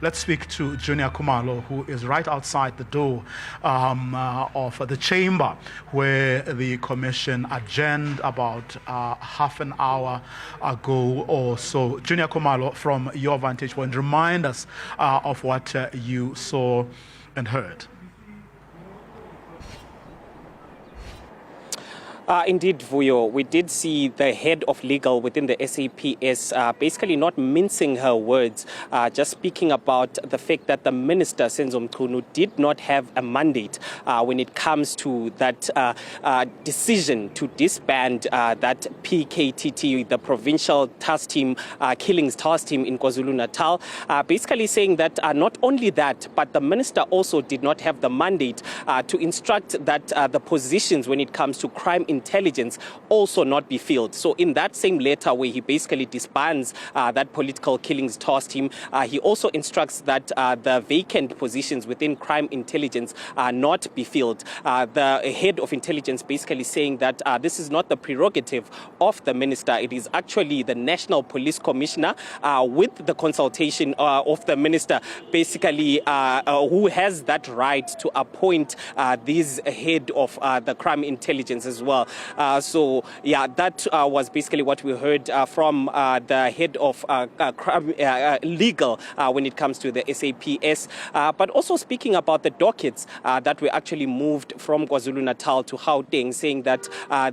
Let's speak to Junior Khumalo, who is right outside the door of the chamber where the commission adjourned about half an hour ago or so. Junior Khumalo, from your vantage point, remind us of what you saw and heard. Indeed, Vuyo, we did see the head of legal within the SAPS basically not mincing her words, just speaking about the fact that the minister, Senzo Mchunu, did not have a mandate when it comes to that decision to disband that PKTT, the provincial task team, killings task team in KwaZulu-Natal, basically saying that not only that, but the minister also did not have the mandate to instruct that the positions when it comes to crime intelligence also not be filled. So in that same letter where he basically disbands that political killings task team, he also instructs that the vacant positions within crime intelligence not be filled. The head of intelligence basically saying that this is not the prerogative of the minister. It is actually the National Police Commissioner with the consultation of the minister, basically who has that right to appoint this head of the crime intelligence as well. So, yeah, that was basically what we heard from the head of legal when it comes to the SAPS. But also speaking about the dockets that were actually moved from KwaZulu-Natal to Gauteng, saying that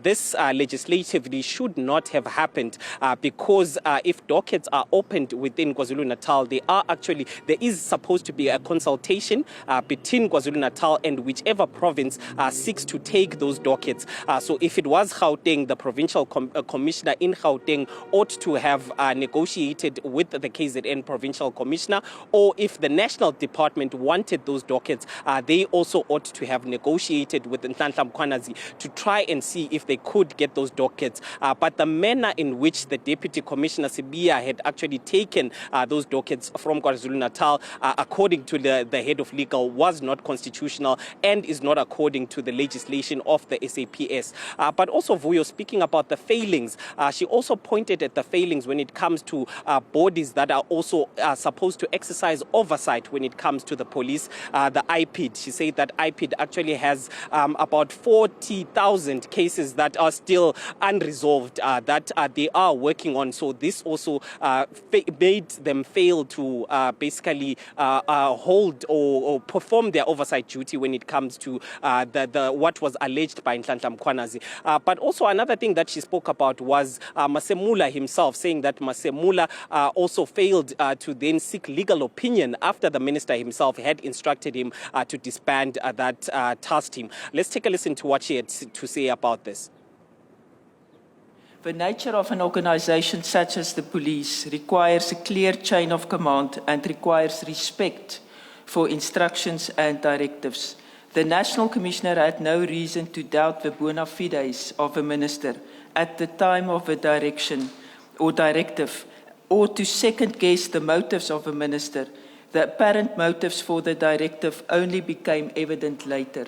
this legislatively should not have happened because if dockets are opened within KwaZulu-Natal, there is supposed to be a consultation between KwaZulu-Natal and whichever province seeks to take those dockets. So if it was Gauteng, the provincial commissioner in Gauteng ought to have negotiated with the KZN provincial commissioner, or if the national department wanted those dockets, they also ought to have negotiated with Nhlanhla Mkhwanazi to try and see if they could get those dockets. But the manner in which the deputy commissioner Sibia had actually taken those dockets from KwaZulu-Natal, according to the head of legal, was not constitutional and is not according to the legislation of the SAPS. But also, Vuyo, speaking about the failings, she also pointed at the failings when it comes to bodies that are also supposed to exercise oversight when it comes to the police, the IPID. She said that IPID actually has about 40,000 cases that are still unresolved that they are working on. So this also made them fail to basically hold or perform their oversight duty when it comes to what was alleged by Nhlanhla Mkhwanazi. But also another thing that she spoke about was Masemula himself, saying that Masemula also failed to then seek legal opinion after the minister himself had instructed him to disband that task team. Let's take a listen to what she had to say about this. The nature of an organization such as the police requires a clear chain of command and requires respect for instructions and directives. The National Commissioner had no reason to doubt the bona fides of a minister at the time of a direction or directive, or to second-guess the motives of a minister. The apparent motives for the directive only became evident later.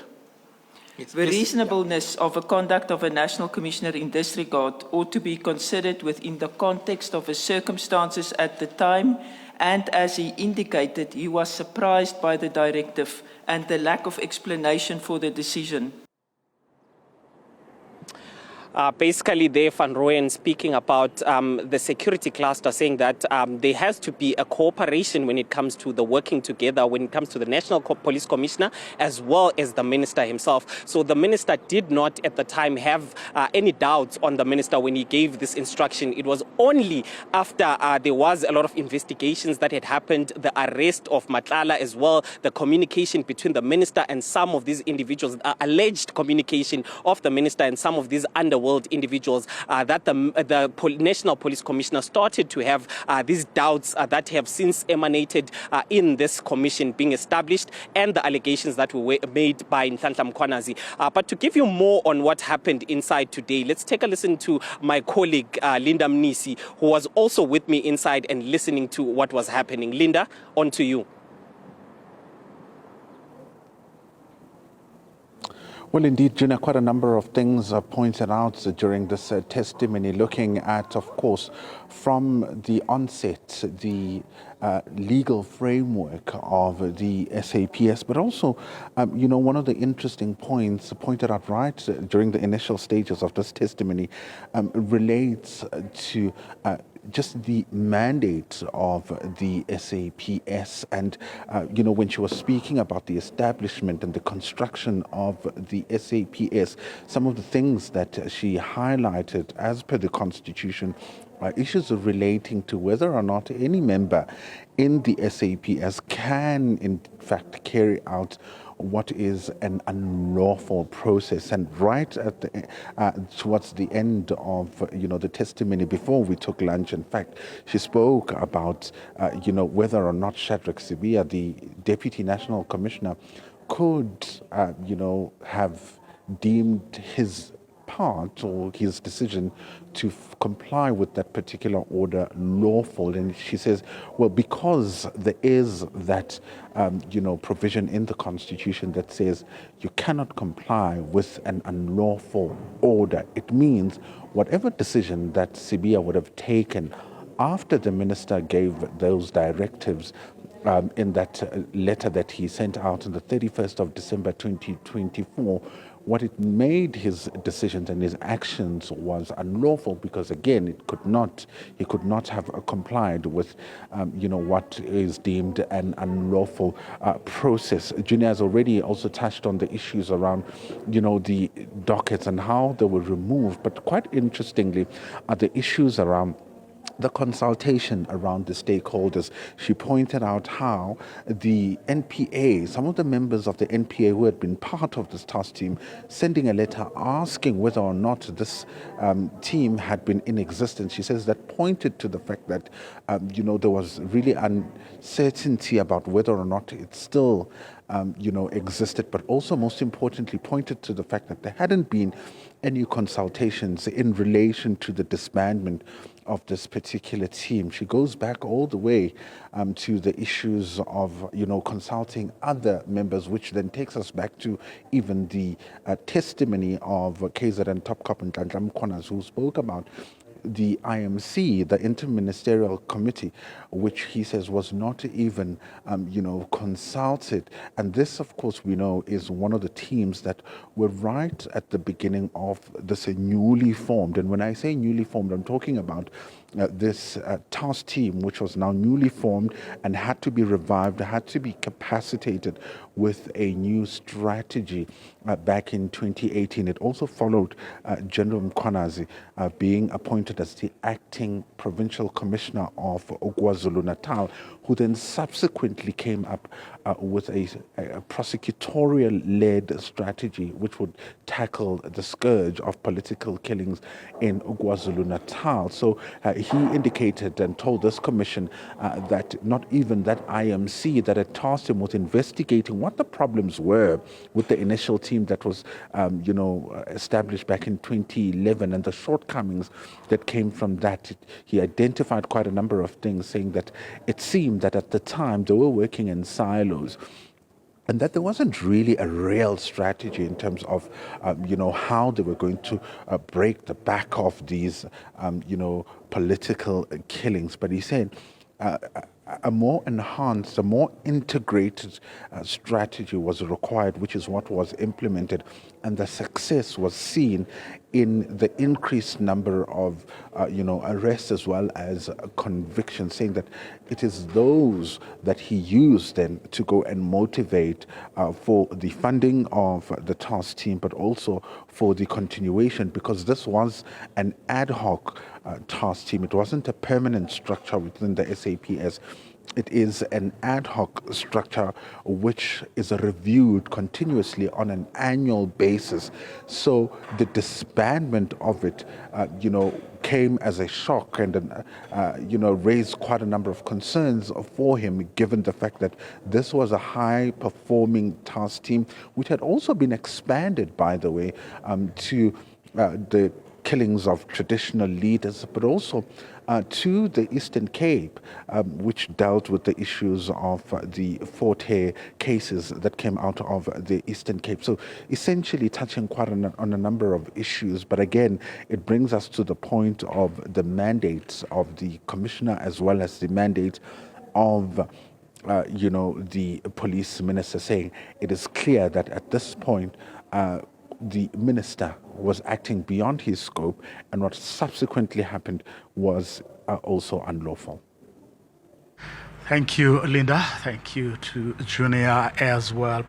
The reasonableness of the conduct of a National Commissioner in this regard ought to be considered within the context of the circumstances at the time, and as he indicated, he was surprised by the directive and the lack of explanation for the decision. Basically, there, Van Rooyen speaking about the security cluster, saying that there has to be a cooperation when it comes to the working together, when it comes to the National Police Commissioner, as well as the minister himself. So the minister did not at the time have any doubts on the minister when he gave this instruction. It was only after there was a lot of investigations that had happened, the arrest of Matlala as well, the communication between the minister and some of these individuals, alleged communication of the minister and some of these underworld individuals, that the National Police Commissioner started to have these doubts that have since emanated in this commission being established, and the allegations that were made by Nhlanhla Mkhwanazi. But to give you more on what happened inside today, let's take a listen to my colleague Linda Mnisi, who was also with me inside and listening to what was happening. Linda, on to you. Well, indeed, Gina, quite a number of things are pointed out during this testimony, looking at, of course, from the onset, the legal framework of the SAPS, but also, one of the interesting points pointed out right during the initial stages of this testimony relates to just the mandate of the SAPS. And, when she was speaking about the establishment and the construction of the SAPS, some of the things that she highlighted as per the Constitution are issues relating to whether or not any member in the SAPS can, in fact, carry out what is an unlawful process. And right at the, towards the end of the testimony before we took lunch, in fact, she spoke about whether or not Shadrack Sibiya, the Deputy National Commissioner, could have deemed his part or his decision to comply with that particular order lawful. And she says, well, because there is that provision in the Constitution that says you cannot comply with an unlawful order, it means whatever decision that Sibiya would have taken after the minister gave those directives in that letter that he sent out on the 31st of December 2024, what it made his decisions and his actions was unlawful, because again he could not have complied with what is deemed an unlawful process. Junior has already also touched on the issues around the dockets and how they were removed, but quite interestingly are the issues around the consultation around the stakeholders. She pointed out how the NPA, some of the members of the NPA who had been part of this task team, sending a letter asking whether or not this team had been in existence. She says that pointed to the fact that, there was really uncertainty about whether or not it still existed, but also most importantly pointed to the fact that there hadn't been any consultations in relation to the disbandment of this particular team. She goes back all the way to the issues of, consulting other members, which then takes us back to even the testimony of KZN Top Cop and Mkhonas, who spoke about the IMC, the Interministerial Committee, which he says was not even, consulted. And this, of course, we know is one of the teams that were right at the beginning of this newly formed. And when I say newly formed, I'm talking about this task team, which was now newly formed and had to be revived, had to be capacitated with a new strategy back in 2018. It also followed General Mkhwanazi being appointed as the acting provincial commissioner of KwaZulu-Natal, who then subsequently came up with a prosecutorial-led strategy which would tackle the scourge of political killings in KwaZulu-Natal. So he indicated and told this commission that not even that IMC that had tasked him with investigating what the problems were with the initial team that was, established back in 2011 and the shortcomings that came from that. He identified quite a number of things, saying that it seemed that at the time they were working in silos, and that there wasn't really a real strategy in terms of, how they were going to break the back of these, political killings. But he said a more enhanced, a more integrated strategy was required, which is what was implemented. And the success was seen in the increased number of, arrests as well as convictions, saying that it is those that he used then to go and motivate for the funding of the task team, but also for the continuation, because this was an ad hoc task team. It wasn't a permanent structure within the SAPS. It is an ad hoc structure which is reviewed continuously on an annual basis. So the disbandment of it, came as a shock and, raised quite a number of concerns for him, given the fact that this was a high-performing task team, which had also been expanded, by the way, to the killings of traditional leaders, but also to the Eastern Cape, which dealt with the issues of the Fort Hare cases that came out of the Eastern Cape. So essentially touching quite on a number of issues. But again, it brings us to the point of the mandates of the commissioner as well as the mandate of the police minister, saying it is clear that at this point the minister was acting beyond his scope, and what subsequently happened was also unlawful. Thank you, Linda. Thank you to Junior as well.